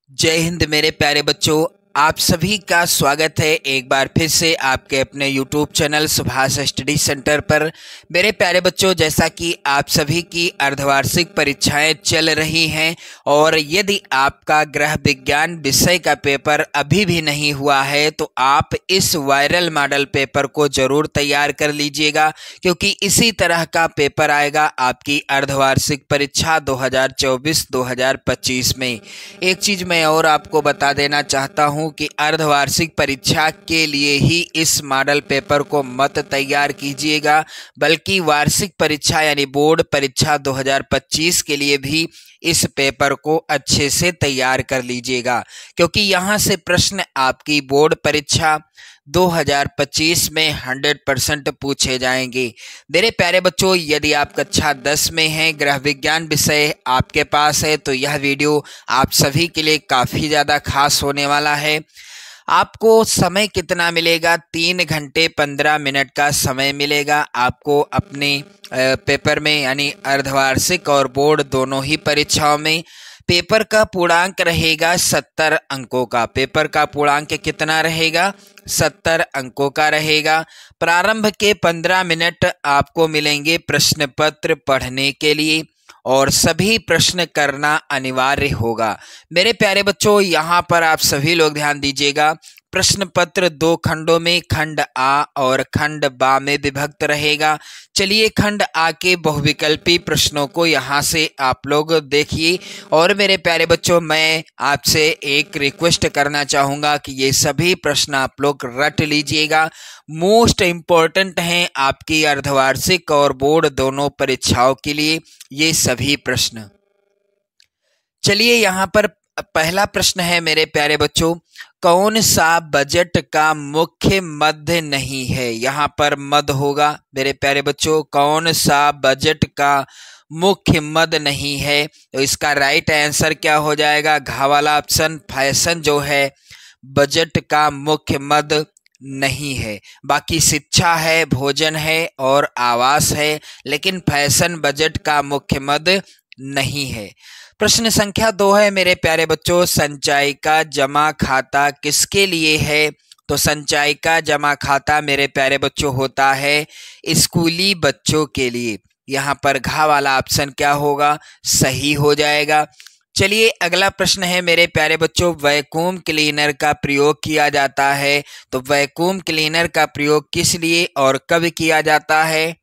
जय हिंद मेरे प्यारे बच्चों। आप सभी का स्वागत है एक बार फिर से आपके अपने YouTube channel Subhash study centre पर। मेरे प्यारे बच्चों, जैसा कि आप सभी की अर्धवार्षिक परीक्षाएं चल रही हैं और यदि आपका गृह विज्ञान विषय का पेपर अभी भी नहीं हुआ है तो आप इस वायरल मॉडल पेपर को जरूर तैयार कर लीजिएगा, क्योंकि इसी तरह का पेपर आएगा आपकी अर्धवार्षिक परीक्षा 2024-2025 में। एक चीज मैं और आपको बता देना चाहता हूं कि अर्धवार्षिक परीक्षा के लिए ही इस मॉडल पेपर को मत तैयार कीजिएगा, बल्कि वार्षिक परीक्षा यानी बोर्ड परीक्षा 2025 के लिए भी इस पेपर को अच्छे से तैयार कर लीजिएगा, क्योंकि यहाँ से प्रश्न आपकी बोर्ड परीक्षा 2025 में 100% पूछे जाएंगे। मेरे प्यारे बच्चों, यदि आप कक्षा 10 में हैं, गृह विज्ञान विषय आपके पास है, तो यह वीडियो आप सभी के लिए काफ़ी ज़्यादा खास होने वाला है। आपको समय कितना मिलेगा? 3 घंटे 15 मिनट का समय मिलेगा आपको अपने पेपर में, यानी अर्धवार्षिक और बोर्ड दोनों ही परीक्षाओं में। पेपर का पूर्णांक रहेगा 70 अंकों का। पेपर का पूर्णांक कितना रहेगा? 70 अंकों का रहेगा। प्रारंभ के 15 मिनट आपको मिलेंगे प्रश्न पत्र पढ़ने के लिए और सभी प्रश्न करना अनिवार्य होगा। मेरे प्यारे बच्चों, यहाँ पर आप सभी लोग ध्यान दीजिएगा। प्रश्न पत्र 2 खंडों में, खंड आ और खंड बा में विभक्त रहेगा। चलिए खंड आ के बहुविकल्पी प्रश्नों को यहाँ से आप लोग देखिए। और मेरे प्यारे बच्चों, मैं आपसे एक रिक्वेस्ट करना चाहूँगा कि ये सभी प्रश्न आप लोग रट लीजिएगा। मोस्ट इम्पोर्टेंट हैं आपकी अर्धवार्षिक और बोर्ड दोनों परीक्षाओं के लिए ये सभी प्रश्न। चलिए यहाँ पर पहला प्रश्न है मेरे प्यारे बच्चों, कौन सा बजट का मुख्य मद नहीं है? यहाँ पर मद होगा मेरे प्यारे बच्चों। कौन सा बजट का मुख्य मद नहीं है? तो इसका राइट आंसर क्या हो जाएगा? घ वाला ऑप्शन, फैशन जो है बजट का मुख्य मद नहीं है। बाकी शिक्षा है, भोजन है और आवास है, लेकिन फैशन बजट का मुख्य मद नहीं है। प्रश्न संख्या 2 है मेरे प्यारे बच्चों, संचय का जमा खाता किसके लिए है? तो संचय का जमा खाता मेरे प्यारे बच्चों होता है स्कूली बच्चों के लिए। यहाँ पर घ वाला ऑप्शन क्या होगा? सही हो जाएगा। चलिए अगला प्रश्न है मेरे प्यारे बच्चों, वैक्यूम क्लीनर का प्रयोग किया जाता है। तो वैक्यूम क्लीनर का प्रयोग किस लिए और कब किया जाता है?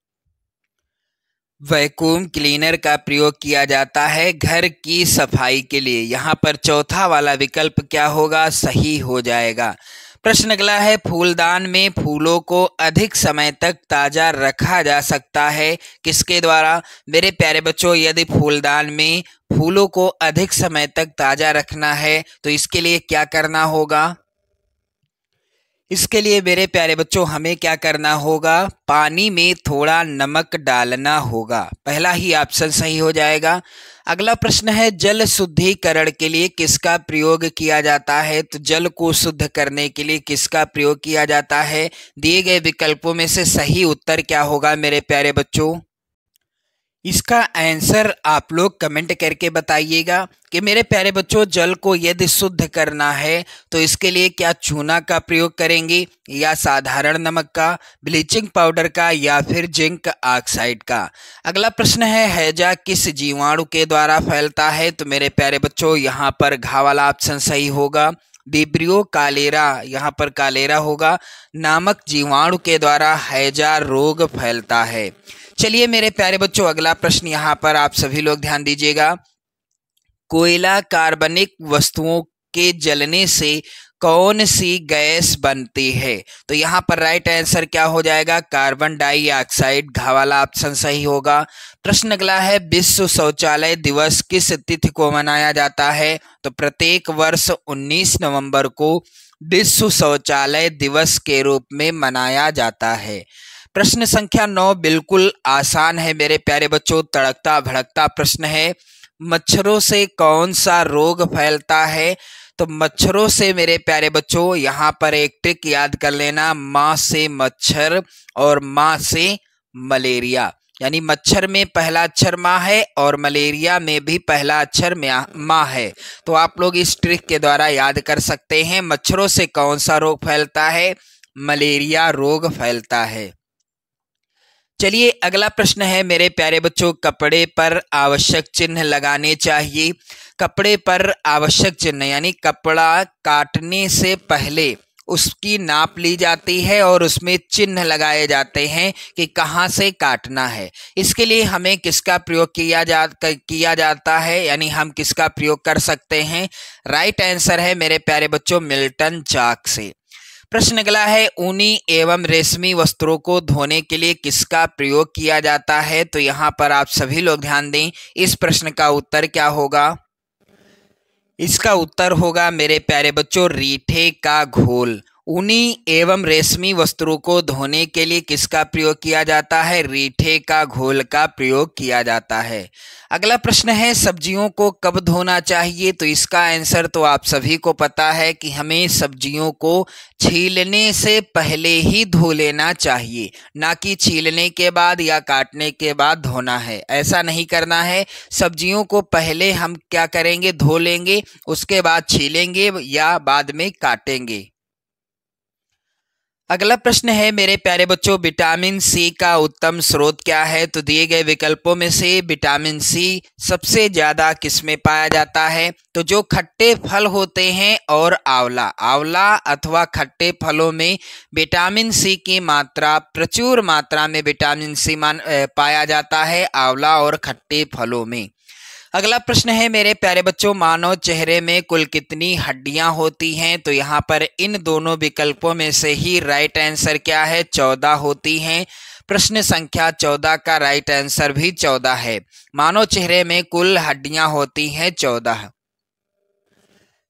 वैक्यूम क्लीनर का प्रयोग किया जाता है घर की सफाई के लिए। यहाँ पर चौथा वाला विकल्प क्या होगा? सही हो जाएगा। प्रश्न अगला है, फूलदान में फूलों को अधिक समय तक ताजा रखा जा सकता है किसके द्वारा? मेरे प्यारे बच्चों, यदि फूलदान में फूलों को अधिक समय तक ताजा रखना है तो इसके लिए क्या करना होगा? इसके लिए मेरे प्यारे बच्चों हमें क्या करना होगा? पानी में थोड़ा नमक डालना होगा। पहला ही ऑप्शन सही हो जाएगा। अगला प्रश्न है, जल शुद्धिकरण के लिए किसका प्रयोग किया जाता है? तो जल को शुद्ध करने के लिए किसका प्रयोग किया जाता है? दिए गए विकल्पों में से सही उत्तर क्या होगा मेरे प्यारे बच्चों? इसका आंसर आप लोग कमेंट करके बताइएगा कि मेरे प्यारे बच्चों, जल को यदि शुद्ध करना है तो इसके लिए क्या चूना का प्रयोग करेंगे या साधारण नमक का, ब्लीचिंग पाउडर का या फिर जिंक ऑक्साइड का? अगला प्रश्न है, हैजा किस जीवाणु के द्वारा फैलता है? तो मेरे प्यारे बच्चों यहाँ पर घ वाला ऑप्शन सही होगा। विब्रियो कालेरा, यहाँ पर कालेरा होगा, नामक जीवाणु के द्वारा हैजा रोग फैलता है। चलिए मेरे प्यारे बच्चों अगला प्रश्न यहाँ पर आप सभी लोग ध्यान दीजिएगा, कोयला कार्बनिक वस्तुओं के जलने से कौन सी गैस बनती है? तो यहाँ पर राइट आंसर क्या हो जाएगा? Carbon dioxide. घ वाला ऑप्शन सही होगा। प्रश्न अगला है, विश्व शौचालय दिवस किस तिथि को मनाया जाता है? तो प्रत्येक वर्ष 19 नवंबर को विश्व शौचालय दिवस के रूप में मनाया जाता है। प्रश्न संख्या 9 बिल्कुल आसान है मेरे प्यारे बच्चों, तड़कता भड़कता प्रश्न है, मच्छरों से कौन सा रोग फैलता है? तो मच्छरों से मेरे प्यारे बच्चों यहाँ पर एक ट्रिक याद कर लेना, माँ से मच्छर और माँ से मलेरिया। यानी मच्छर में पहला अक्षर माँ है और मलेरिया में भी पहला अक्षर माँ है। तो आप लोग इस ट्रिक के द्वारा याद कर सकते हैं मच्छरों से कौन सा रोग फैलता है, मलेरिया रोग फैलता है। चलिए अगला प्रश्न है मेरे प्यारे बच्चों, कपड़े पर आवश्यक चिन्ह लगाने चाहिए। कपड़े पर आवश्यक चिन्ह यानी कपड़ा काटने से पहले उसकी नाप ली जाती है और उसमें चिन्ह लगाए जाते हैं कि कहाँ से काटना है। इसके लिए हमें किसका प्रयोग किया जाता है, यानी हम किसका प्रयोग कर सकते हैं? राइट आंसर है मेरे प्यारे बच्चों मिल्टन चाक से। प्रश्न अगला है, ऊनी एवं रेशमी वस्त्रों को धोने के लिए किसका प्रयोग किया जाता है? तो यहाँ पर आप सभी लोग ध्यान दें, इस प्रश्न का उत्तर क्या होगा? इसका उत्तर होगा मेरे प्यारे बच्चों रीठे का घोल। ऊनी एवं रेशमी वस्त्रों को धोने के लिए किसका प्रयोग किया जाता है? रीठे का घोल का प्रयोग किया जाता है। अगला प्रश्न है, सब्जियों को कब धोना चाहिए? तो इसका आंसर तो आप सभी को पता है कि हमें सब्जियों को छीलने से पहले ही धो लेना चाहिए, ना कि छीलने के बाद या काटने के बाद धोना है। ऐसा नहीं करना है। सब्जियों को पहले हम क्या करेंगे? धो लेंगे, उसके बाद छीलेंगे या बाद में काटेंगे। अगला प्रश्न है मेरे प्यारे बच्चों, विटामिन सी का उत्तम स्रोत क्या है? तो दिए गए विकल्पों में से विटामिन सी सबसे ज्यादा किसमें पाया जाता है? तो जो खट्टे फल होते हैं और आंवला अथवा खट्टे फलों में विटामिन सी की मात्रा, प्रचुर मात्रा में विटामिन सी पाया जाता है आंवला और खट्टे फलों में। अगला प्रश्न है मेरे प्यारे बच्चों, मानव चेहरे में कुल कितनी हड्डियां होती हैं? तो यहाँ पर इन दोनों विकल्पों में से ही राइट आंसर क्या है? 14 होती हैं। प्रश्न संख्या 14 का राइट आंसर भी 14 है। मानव चेहरे में कुल हड्डियां होती हैं 14।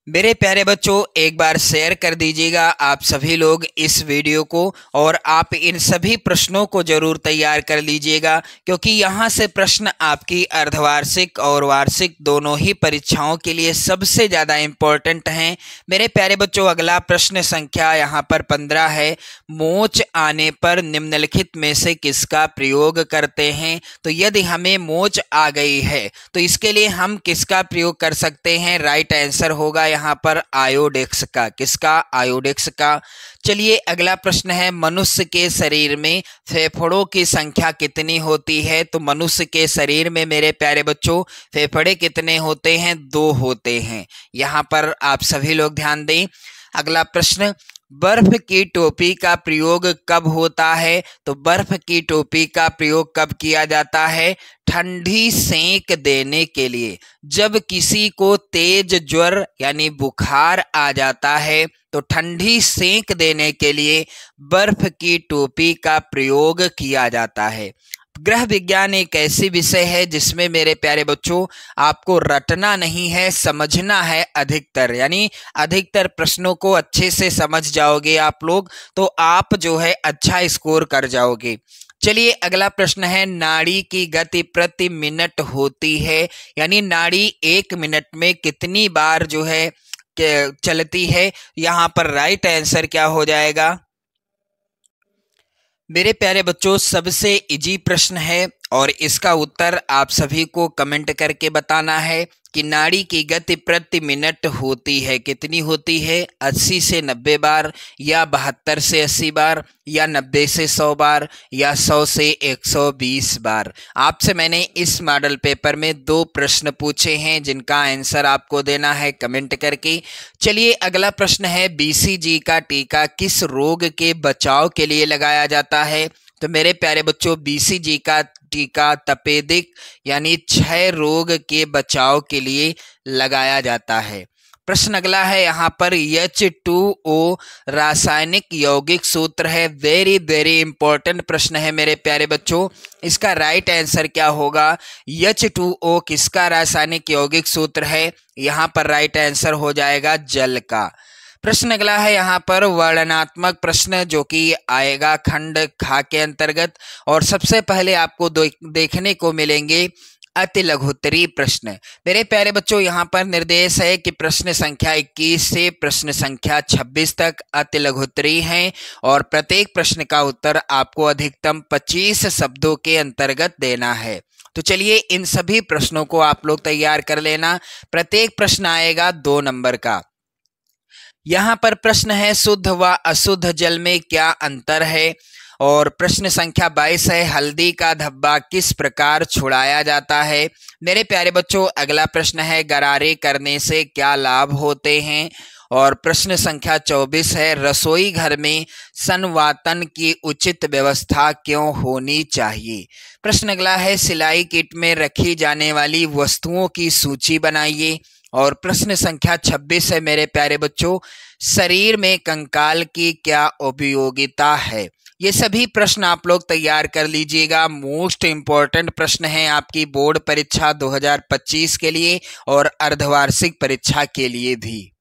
मेरे प्यारे बच्चों, एक बार शेयर कर दीजिएगा आप सभी लोग इस वीडियो को, और आप इन सभी प्रश्नों को जरूर तैयार कर लीजिएगा, क्योंकि यहाँ से प्रश्न आपकी अर्धवार्षिक और वार्षिक दोनों ही परीक्षाओं के लिए सबसे ज़्यादा इम्पोर्टेंट हैं। मेरे प्यारे बच्चों, अगला प्रश्न संख्या यहाँ पर 15 है। मोच आने पर निम्नलिखित में से किसका प्रयोग करते हैं? तो यदि हमें मोच आ गई है तो इसके लिए हम किसका प्रयोग कर सकते हैं? राइट आंसर होगा यहाँ पर आयोडेक्स का। किसका? आयोडेक्स का। चलिए अगला प्रश्न है, मनुष्य के शरीर में फेफड़ों की संख्या कितनी होती है? तो मनुष्य के शरीर में मेरे प्यारे बच्चों फेफड़े कितने होते हैं? 2 होते हैं। यहाँ पर आप सभी लोग ध्यान दें। अगला प्रश्न, बर्फ की टोपी का प्रयोग कब होता है? तो बर्फ की टोपी का प्रयोग कब किया जाता है? ठंडी सेंक देने के लिए। जब किसी को तेज ज्वर यानी बुखार आ जाता है तो ठंडी सेंक देने के लिए बर्फ की टोपी का प्रयोग किया जाता है। ग्रह विज्ञान एक ऐसी विषय है जिसमें मेरे प्यारे बच्चों आपको रटना नहीं है, समझना है अधिकतर, यानी अधिकतर प्रश्नों को अच्छे से समझ जाओगे आप लोग तो आप जो है अच्छा स्कोर कर जाओगे। चलिए अगला प्रश्न है, नाड़ी की गति प्रति मिनट होती है, यानी नाड़ी 1 मिनट में कितनी बार जो है चलती है? यहाँ पर राइट आंसर क्या हो जाएगा? मेरे प्यारे बच्चों सबसे इजी प्रश्न है और इसका उत्तर आप सभी को कमेंट करके बताना है कि नाड़ी की गति प्रति मिनट होती है, कितनी होती है? 80 से 90 बार, या 72 से 80 बार, या 90 से 100 बार, या 100 से 120 बार। आपसे मैंने इस मॉडल पेपर में 2 प्रश्न पूछे हैं जिनका आंसर आपको देना है कमेंट करके। चलिए अगला प्रश्न है, BCG का टीका किस रोग के बचाव के लिए लगाया जाता है? तो मेरे प्यारे बच्चों BCG का टीका तपेदिक यानी क्षय रोग के बचाव के लिए लगाया जाता है। प्रश्न अगला है यहाँ पर, H2O रासायनिक यौगिक सूत्र है। वेरी वेरी इंपॉर्टेंट प्रश्न है मेरे प्यारे बच्चों। इसका राइट आंसर क्या होगा? H2O किसका रासायनिक यौगिक सूत्र है? यहाँ पर राइट आंसर हो जाएगा जल का। प्रश्न अगला है यहाँ पर वर्णनात्मक प्रश्न जो कि आएगा खंड खा के अंतर्गत, और सबसे पहले आपको देखने को मिलेंगे अति लघुत्तरी प्रश्न। मेरे प्यारे बच्चों, यहाँ पर निर्देश है कि प्रश्न संख्या 21 से प्रश्न संख्या 26 तक अति लघुत्तरी हैं और प्रत्येक प्रश्न का उत्तर आपको अधिकतम 25 शब्दों के अंतर्गत देना है। तो चलिए इन सभी प्रश्नों को आप लोग तैयार कर लेना। प्रत्येक प्रश्न आएगा 2 नंबर का। यहाँ पर प्रश्न है, शुद्ध व अशुद्ध जल में क्या अंतर है? और प्रश्न संख्या 22 है, हल्दी का धब्बा किस प्रकार छुड़ाया जाता है? मेरे प्यारे बच्चों, अगला प्रश्न है, गरारे करने से क्या लाभ होते हैं? और प्रश्न संख्या 24 है, रसोई घर में संवातन की उचित व्यवस्था क्यों होनी चाहिए? प्रश्न अगला है, सिलाई किट में रखी जाने वाली वस्तुओं की सूची बनाइए। और प्रश्न संख्या 26 है मेरे प्यारे बच्चों, शरीर में कंकाल की क्या उपयोगिता है? ये सभी प्रश्न आप लोग तैयार कर लीजिएगा। मोस्ट इम्पोर्टेंट प्रश्न हैं आपकी बोर्ड परीक्षा 2025 के लिए और अर्धवार्षिक परीक्षा के लिए भी।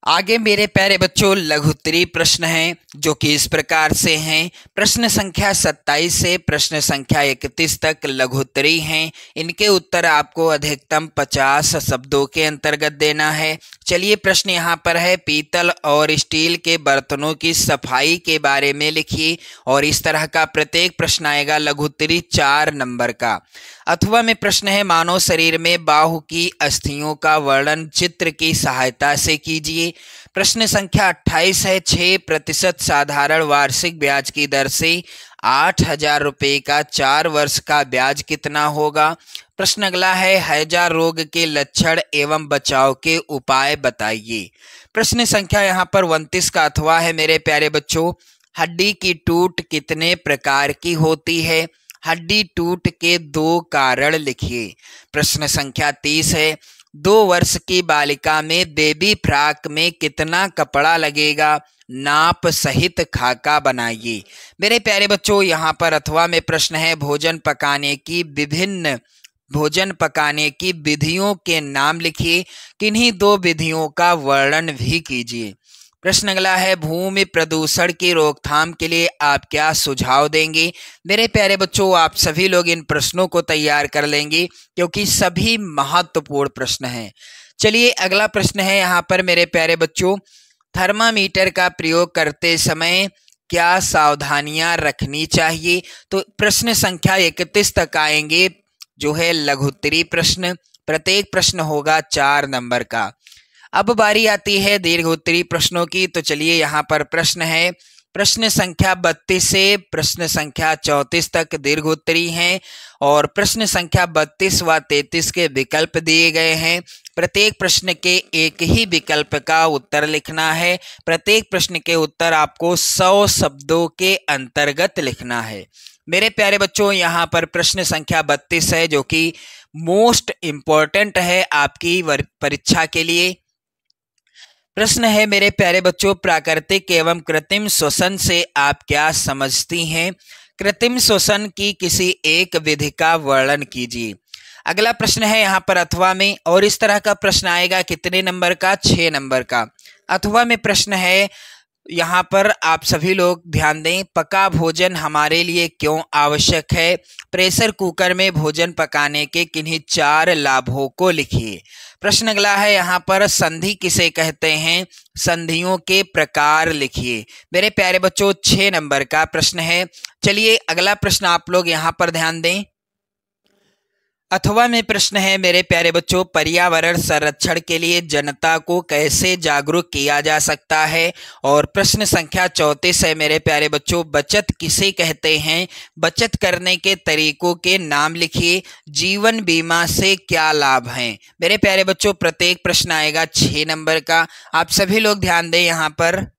आगे मेरे प्यारे बच्चों लघुत्तरी प्रश्न हैं जो कि इस प्रकार से हैं। प्रश्न संख्या 27 से प्रश्न संख्या 31 तक लघुत्तरी हैं। इनके उत्तर आपको अधिकतम 50 शब्दों के अंतर्गत देना है। चलिए प्रश्न यहाँ पर है, पीतल और स्टील के बर्तनों की सफाई के बारे में लिखिए। और इस तरह का प्रत्येक प्रश्न आएगा लघुत्तरी 4 नंबर का। अथवा में प्रश्न है, मानव शरीर में बाहु की अस्थियों का वर्णन चित्र की सहायता से कीजिए। प्रश्न संख्या 28 है, 6% साधारण वार्षिक ब्याज की दर से 8,000 रुपये का 4 वर्ष का ब्याज कितना होगा? प्रश्न अगला है, हैजा रोग के लक्षण एवं बचाव के उपाय बताइए। प्रश्न संख्या यहाँ पर 29 का अथवा है मेरे प्यारे बच्चों, हड्डी की टूट कितने प्रकार की होती है? हड्डी टूट के 2 कारण लिखिए। प्रश्न संख्या 30 है, 2 वर्ष की बालिका में बेबी फ्रॉक में कितना कपड़ा लगेगा? नाप सहित खाका बनाइए। मेरे प्यारे बच्चों, यहाँ पर अथवा में प्रश्न है, भोजन पकाने की विधियों के नाम लिखिए। किन्हीं 2 विधियों का वर्णन भी कीजिए। प्रश्न अगला है, भूमि प्रदूषण की रोकथाम के लिए आप क्या सुझाव देंगे? मेरे प्यारे बच्चों, आप सभी लोग इन प्रश्नों को तैयार कर लेंगे क्योंकि सभी महत्वपूर्ण प्रश्न हैं। चलिए अगला प्रश्न है यहाँ पर मेरे प्यारे बच्चों, थर्मामीटर का प्रयोग करते समय क्या सावधानियां रखनी चाहिए? तो प्रश्न संख्या 31 तक आएंगे जो है लघुत्तरी प्रश्न। प्रत्येक प्रश्न होगा 4 नंबर का। अब बारी आती है दीर्घोत्तरी प्रश्नों की। तो चलिए यहाँ पर प्रश्न है, प्रश्न संख्या 32 से प्रश्न संख्या 34 तक दीर्घोत्तरी हैं और प्रश्न संख्या 32 व 33 के विकल्प दिए गए हैं। प्रत्येक प्रश्न के एक ही विकल्प का उत्तर लिखना है। प्रत्येक प्रश्न के उत्तर आपको 100 शब्दों के अंतर्गत लिखना है। मेरे प्यारे बच्चों, यहाँ पर प्रश्न संख्या 32 है जो कि मोस्ट इम्पोर्टेंट है आपकी परीक्षा के लिए। प्रश्न है मेरे प्यारे बच्चों, प्राकृतिक एवं कृत्रिम श्वसन से आप क्या समझती हैं? कृत्रिम श्वसन की किसी एक विधि का वर्णन कीजिए। अगला प्रश्न है यहाँ पर अथवा में, और इस तरह का प्रश्न आएगा कितने नंबर का? 6 नंबर का। अथवा में प्रश्न है, यहाँ पर आप सभी लोग ध्यान दें, पका भोजन हमारे लिए क्यों आवश्यक है? प्रेशर कुकर में भोजन पकाने के किन्हीं 4 लाभों को लिखिए। प्रश्न अगला है यहाँ पर, संधि किसे कहते हैं? संधियों के प्रकार लिखिए। मेरे प्यारे बच्चों 6 नंबर का प्रश्न है। चलिए अगला प्रश्न आप लोग यहाँ पर ध्यान दें। अथवा में प्रश्न है मेरे प्यारे बच्चों, पर्यावरण संरक्षण के लिए जनता को कैसे जागरूक किया जा सकता है? और प्रश्न संख्या 34 है मेरे प्यारे बच्चों, बचत किसे कहते हैं? बचत करने के तरीकों के नाम लिखिए। जीवन बीमा से क्या लाभ हैं? मेरे प्यारे बच्चों प्रत्येक प्रश्न आएगा 6 नंबर का। आप सभी लोग ध्यान दें, यहाँ पर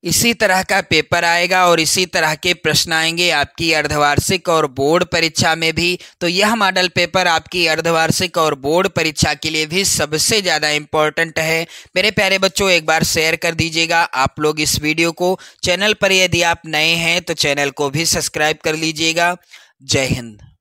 इसी तरह का पेपर आएगा और इसी तरह के प्रश्न आएंगे आपकी अर्धवार्षिक और बोर्ड परीक्षा में भी। तो यह मॉडल पेपर आपकी अर्धवार्षिक और बोर्ड परीक्षा के लिए भी सबसे ज़्यादा इम्पोर्टेंट है। मेरे प्यारे बच्चों एक बार शेयर कर दीजिएगा आप लोग इस वीडियो को। चैनल पर यदि आप नए हैं तो चैनल को भी सब्सक्राइब कर लीजिएगा। जय हिंद।